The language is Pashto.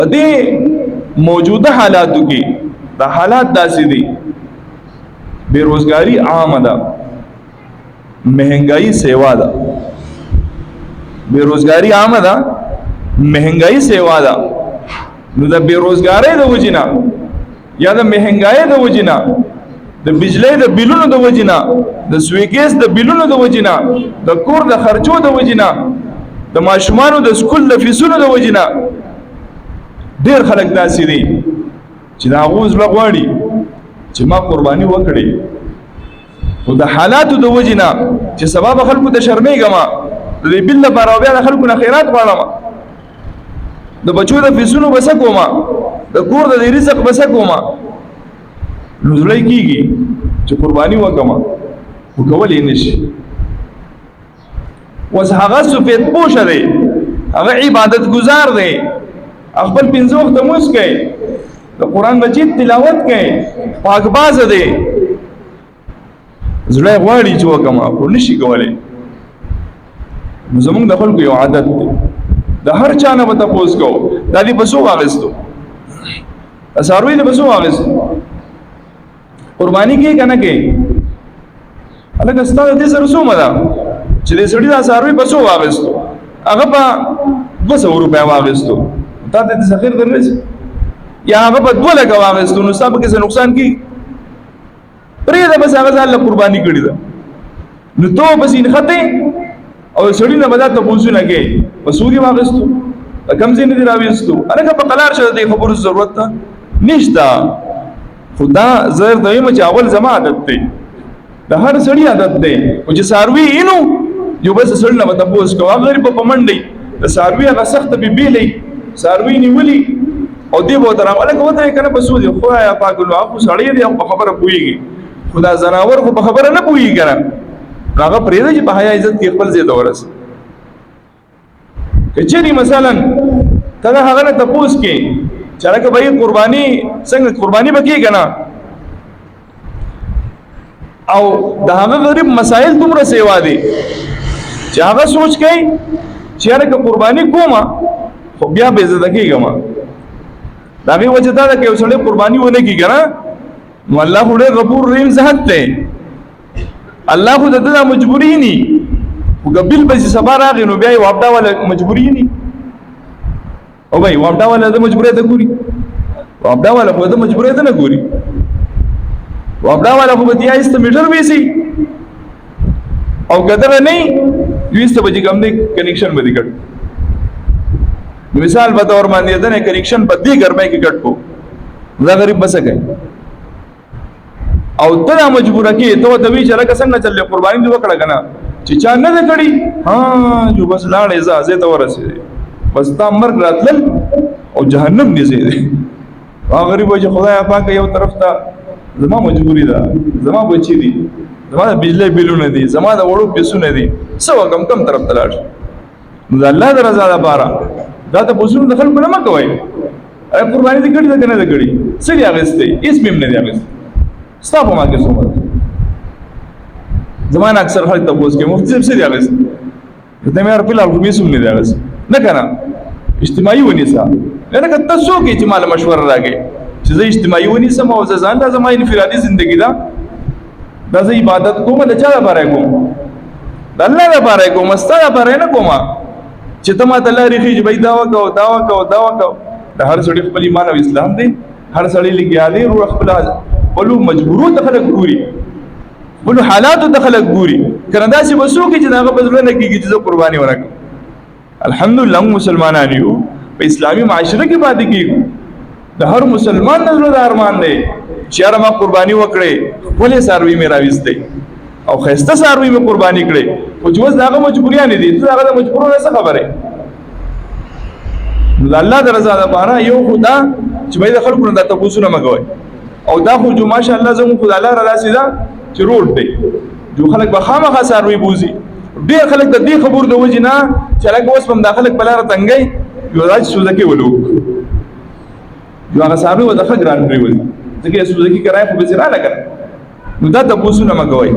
په دې موجوده حالاتو کې دا حالات داسې دي، بیروزګاری عامه ده، مهنګائی سیوا ده. بیروزګاری عامه ده، مهنګائی سیوا ده. نو د بیروزګاری د وجینا یا د مهنګائی د وجینا، د بجلی د بیلونو د وجینا، د سویګیس د بیلونو د وجینا، د کور د خرچو د وجینا، د ماشومانو د سکول د فیسونو د وجینا ډیر خلک داسې دي چې دا غوز لغواړي چې ما قرباني وکړي، خو د حالاتو د وجینا چې سبب خلکو ته شرمېږم، د دې بل لپاره بیا د خلکو نه خیرات غواړم، د بچو د فیسونو بس کوم، د کور د رزق بس کوم، نو زړه کېږي چې قرباني وکړم، خو کولی یې نشي. اوس هغه سفید پوشه دی، هغه عبادت گزار دی، خپل پنځه وخته لمونځ کوي، د قرآن مجید تلاوت کوي، پاکبازه دی، زړه یې غواړي چې وکړم، خو نشي کولی. نو زمونږ د خلکو یو عادت دی، د هر چا نه به تپوس کوو دا دې په څو واخېستو، د څاروي دې په څو واخېستو، قرباني کوي که نه کوي؟ هلکه ستا د دې سره څومره ده چې دې سړي دا څاروي په څو واخېستو، هغه په 200 روپۍ واخېستو، تا ته دې سخیر درنشي، یا هغه په 2 لکه واخېستو، نو ستا پکې څه نقصان کېږي؟ پرېږده بس هغه ځان له قرباني کړې ده. نو تو بس نښتې او سړي نه به دا تپوسونه کوي په څو دې واخېستو، په کوم ځای نه دې راویستو، هلکه په قلار شه د دې خبرو ضرورت ته نشته. خو دا زه درته وایم چې اول زما عادت دی، د هر سړي عادت دی، خو چې څاروي اینو یو بس سړي نه به تپوس کوو، هغه غریب به په منډئ، د څاروي هغه سخته به بیلی، څاروي نیولي او دې به ورته راغله که ودرې که نه په څو دی، خدایه پاک نو هغه خو سړی دی، هغه په خبره پوهېږي، خو دا ځناور خو په خبره نه پوهېږي که نه، هغه پرېږده چې په حیا عزت کې خپل ځای ته ورسي. که چېرې مثلا ته د هغه نه تپوس کې چې هلکه بهی قرباني څنګه قرباني به کېږي که نه، او د هغه غریب مسایل دومره سیوا دي چې هغه سوچ کوي چې هلکه قرباني کومه خو بیا بې عزته کېږم، د هغې وجه دا ده که یو سړی قرباني ونه کړي که نه، نو الله خو ډېر غفور رحیم ذات دی، الله خو د ده دا مجبوري ني، خو که بل به چې سبا راغی نو بیا یې واپډا والا مجبوري ني، او بھائی واپډا والا د مجبوریت ته ګوري، واپډا والا خو د مجبوریت نه ګوري، واپډا والا خو به 30 میټر ویسي او کدر نه 20 بجې کم دی کنیکشن به دې کټ، مثال په تور باندې ده نه کنیکشن په دې ګرمای کې کټ کو، دا غریب بس کوي او ته مجبور کې ته د وی چې لکه څنګه چلې قرباني دی وکړه کنه چې چا نه کړی، ها جو بس لاړې زه ته ورسېږي، بس تا مرګ راتلل او جهنم دې زه دې هغه غریب چې خدای پاک یو طرف ته زما مجبوری ده، زما بچی دي، زما د بجلی بیلونه دي، زما د وړو پیسونه دي، څه وکم کم طرف ته لاړ شي. نو د الله د رضا لپاره دا ته پوسونه د خلکو نه مه کوئ، قرباني دې کړې ده که نه ده کړې، څه دې اخېستی؟ هېڅ مې هم نه دي اخېستی، ستا په ما کې څومره زما نه اکثر خلک تپوس کوي مفتي صاحب څه دي اخېستی، ته مې یار فلحال خو مې هېڅ هم نه دي اخېستی، نه که نه اجتماعي ونیسه، لکه ته څوک یې چې ماله مشوره راکوې چې زه اجتماعي ونیسم او زه ځان ته زما انفرادي زندګي ده، دا زه عبادت کوم د چا لپاره یې کوم؟ د الله لپاره یې کوم، ستا لپاره یې نه کوم چې ته ماته لارې ښیي چې بھائی دا وکړه دا وکړه دا وکړه. د هر سړي خپل ایمان او اسلام دی، هر سړی لګیا دی، خپلو مجبورو ته خلک ګوري، خپلو حالاتو ته خلک ګوري، که نه داسې به څوک چې د هغه په زړه نه کېږي چې زه قرباني ونه کړم. الحمدلله موږ مسلمانان یو، په اسلامي معاشره کې پاتې کېږو، د هر مسلمان د زړه د ارمان دی چې یاره ما قرباني وکړې، ښکلې څاروي مې راویستی او ښایسته څاروي مې قرباني کړې، خو چې اوس د هغه مجبوریانې دي، ته د هغه د مجبورو نه څه خبرې؟ نو د الله د رضا لپاره یو خو دا چې باید د خلکو نه دا تپوسونه مه کوئ، او دا خو جو ماشاءالله زموږ خو د الله را داسې ده چې روډ دی، جو خلک به خامخا څاروي بوځي، ډېر خلک د دې خبرو د وجې نه چې هلکه اوس به هم دا خلک په لاره تنګئ، یو دا چې سوزکې ولو یو هغه څاروي به د ښه ګران پرېوځي، ځکه یې سوزکي کرایه خو بېځې راله که نو دا تپوسونه مه کوئ.